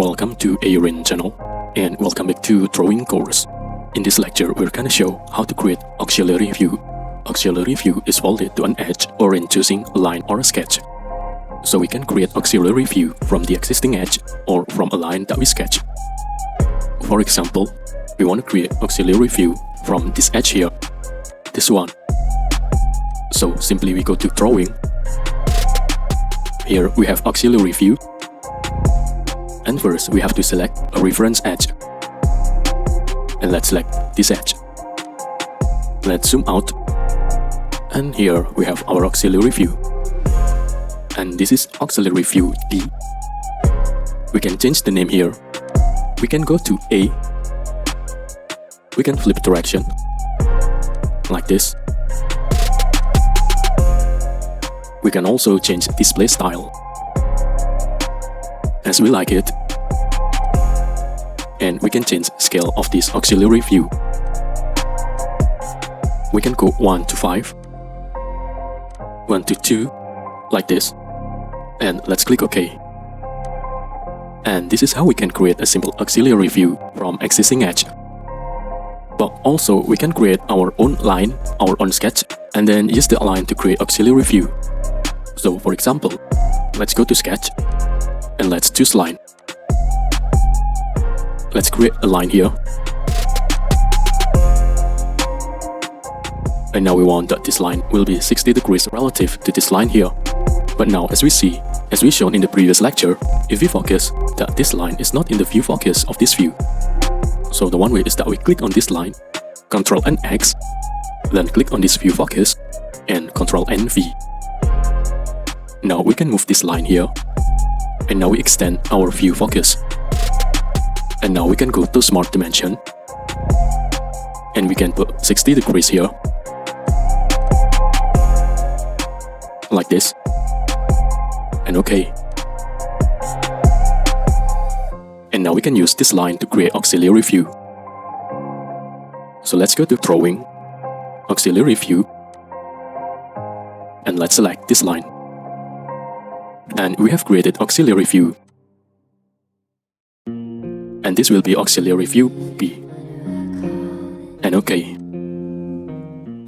Welcome to AER Int channel and welcome back to drawing course. In this lecture, we're gonna show how to create auxiliary view. Auxiliary view is folded to an edge or in choosing a line or a sketch. So we can create auxiliary view from the existing edge or from a line that we sketch. For example, we want to create auxiliary view from this edge here, this one. So simply we go to drawing. Here we have auxiliary view. And first we have to select a reference edge. And let's select this edge. Let's zoom out. And here we have our auxiliary view. And this is auxiliary view D. We can change the name here. We can go to A. We can flip direction like this. We can also change display style as we like it. And we can change scale of this auxiliary view. We can go 1 to 5, 1 to 2, like this. And let's click OK. And this is how we can create a simple auxiliary view from existing edge. But also we can create our own line, our own sketch, and then use the line to create auxiliary view. So for example, let's go to sketch and let's choose line. Let's create a line here. And now we want that this line will be 60 degrees relative to this line here. But now as we see, as we shown in the previous lecture, if we focus, that this line is not in the view focus of this view. So the one way is that we click on this line, Ctrl and X, then click on this view focus, and Ctrl and V. Now we can move this line here, and now we extend our view focus. And now we can go to Smart Dimension, and we can put 60 degrees here, like this, and OK. And now we can use this line to create auxiliary view. So let's go to Drawing, Auxiliary View, and let's select this line. And we have created auxiliary view. And this will be auxiliary view B. And OK.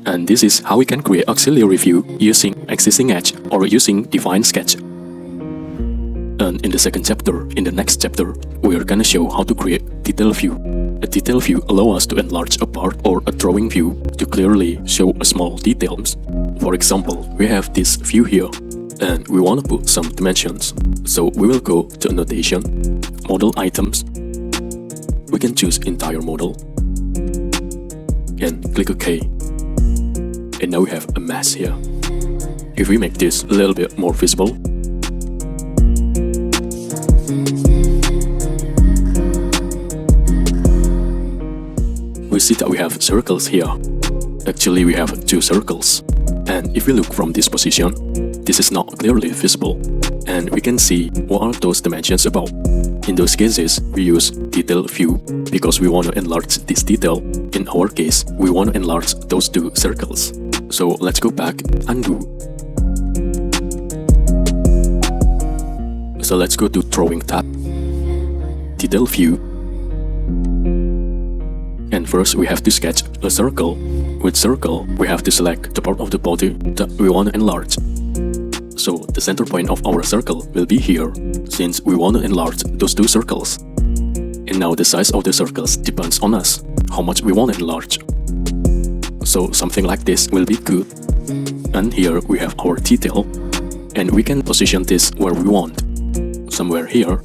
And this is how we can create auxiliary view using existing edge or using defined sketch. And in the second chapter, in the next chapter, we are gonna show how to create detail view. A detail view allows us to enlarge a part or a drawing view to clearly show a small details. For example, we have this view here, and we want to put some dimensions. So we will go to Annotation, Model Items. We can choose Entire Model, and click OK. And now we have a mess here. If we make this a little bit more visible, we see that we have circles here. Actually, we have two circles. And if we look from this position, this is not clearly visible. And we can see what are those dimensions about. In those cases, we use detail view because we want to enlarge this detail. In our case, we want to enlarge those two circles. So let's go back, undo. So let's go to Drawing tab, Detail View. And first we have to sketch a circle. With circle, we have to select the part of the body that we want to enlarge. So the center point of our circle will be here, since we want to enlarge those two circles. And now the size of the circles depends on us, how much we want to enlarge. So something like this will be good. And here we have our detail, and we can position this where we want, somewhere here.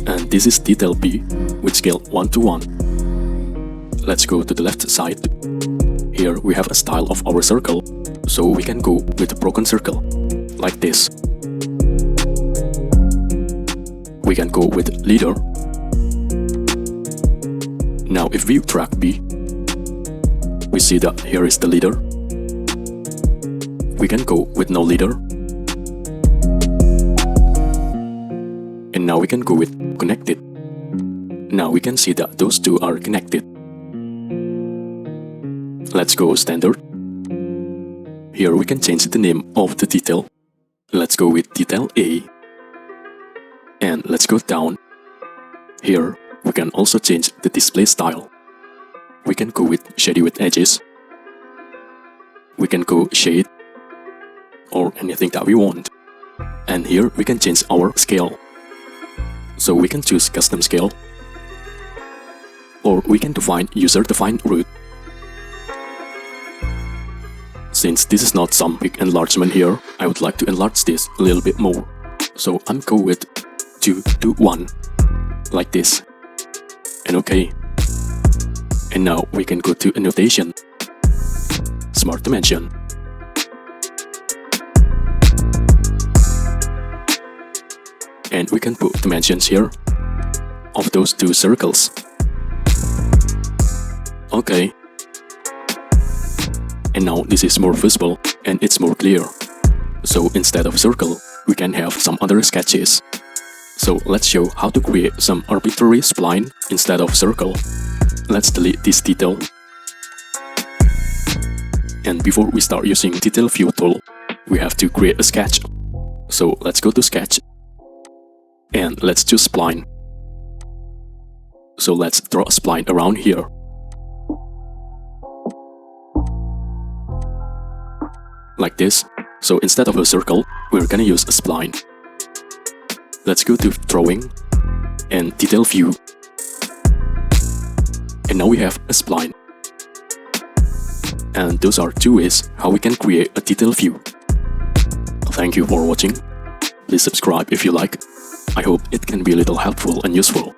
And this is detail B with scale 1 to 1. Let's go to the left side. Here we have a style of our circle, so we can go with a broken circle, like this. We can go with leader. Now if we drag B, we see that here is the leader. We can go with no leader. And now we can go with connected. Now we can see that those two are connected. Let's go standard. Here we can change the name of the detail. Let's go with detail A. And let's go down. Here, we can also change the display style. We can go with shady with edges. We can go shade or anything that we want. And here we can change our scale. So we can choose custom scale, or we can define user-defined root. Since this is not some big enlargement here, I would like to enlarge this a little bit more. So I'm go with 2 to 1, like this. And OK. And now we can go to annotation, smart dimension. And we can put dimensions here of those 2 circles. OK. And now this is more visible and it's more clear. So instead of circle, we can have some other sketches. So let's show how to create some arbitrary spline instead of circle. Let's delete this detail. And before we start using Detail View tool, we have to create a sketch. So let's go to Sketch. And let's choose spline. So let's draw a spline around here. Like this. So instead of a circle, we're gonna use a spline. Let's go to Drawing and Detail View. And now we have a spline. And those are 2 ways how we can create a detail view. Thank you for watching. Please subscribe if you like. I hope it can be a little helpful and useful.